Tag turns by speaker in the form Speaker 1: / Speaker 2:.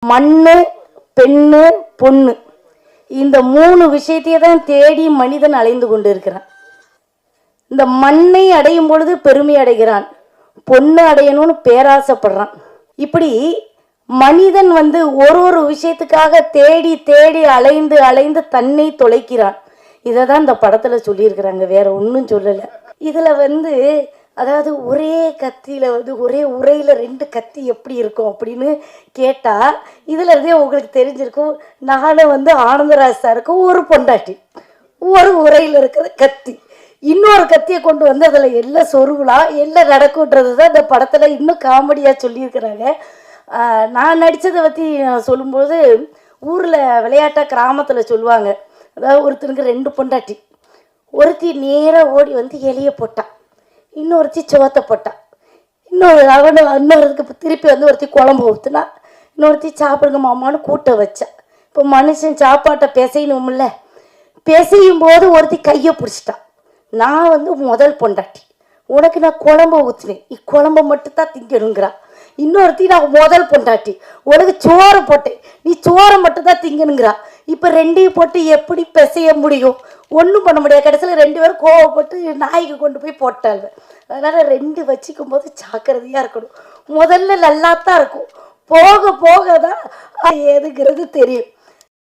Speaker 1: மண்ணு, பெண்ணு, பொண்ணு இந்த மூணு விஷயத்தையே தான் தேடி மனிதன் அலைந்து கொண்டிருக்கிறான். இந்த மண்ணை அடையும் பொழுது பெருமை அடைகிறான், பொண்ணு அடையணும்னு பேராசைப்படுறான். இப்படி மனிதன் ஒரு ஒரு விஷயத்துக்காக தேடி தேடி அலைந்து அலைந்து தன்னை தொலைக்கிறான். இதை தான் இந்த படத்தில் சொல்லியிருக்கிறாங்க, வேற ஒன்றும் சொல்லலை. இதில் அதாவது ஒரே கத்தியில் ஒரே உரையில் ரெண்டு கத்தி எப்படி இருக்கும் அப்படின்னு கேட்டால் இதில் இருந்தே உங்களுக்கு தெரிஞ்சிருக்கும். நானும் ஆனந்தராஜ் சாருக்கும் ஒரு பொண்டாட்டி, ஒரு உரையில் இருக்கிற கத்தி, இன்னொரு கத்தியை கொண்டு அதில் எல்லாம் சொருகலாம், எல்லாம் நடக்குன்றது தான் இந்த படத்தில் இன்னும் காமெடியாக சொல்லியிருக்கிறாங்க. நான் நடித்ததை பற்றி சொல்லும்போது ஊரில் விளையாட்டாக கிராமத்தில் சொல்லுவாங்க, அதாவது ஒருத்தனுக்கு ரெண்டு பொண்டாட்டி, ஒருத்தி நேராக ஓடி இலையை போட்டான், இன்னொருத்தி சோத்தை போட்டான், இன்னொருத்துக்கு திருப்பி ஒருத்தி குழம்பு ஊற்றுனா, இன்னொருத்தி சாப்பிடுங்க மாமான்னு கூட்ட வச்சா. இப்போ மனுஷன் சாப்பாட்டை பிசையணும்ல, பிசையும் போது ஒருத்தி கையை பிடிச்சிட்டான். நான் முதல் பொண்டாட்டி, உனக்கு நான் குழம்பு ஊற்றுனேன், இக்குழம்பை மட்டும்தான் திங்கணுங்கிறா. இன்னொருத்தி நான் முதல் பொண்டாட்டி, உனக்கு சோறை போட்டேன், நீ சோறை மட்டும்தான் திங்கணுங்கிறா. இப்போ ரெண்டையும் போட்டு எப்படி பிசைய முடியும்? ஒன்றும் பண்ண முடியாது. கடைசியில் ரெண்டு பேரும் கோவப்பட்டு நாய்க்கு கொண்டு போய் போட்டாள். அதனால் ரெண்டு வச்சுக்கும் போது ஜாக்கிரதையாக இருக்கணும். முதல்ல நல்லாத்தான் இருக்கும், போக போக தான் எதுங்கிறது தெரியும்.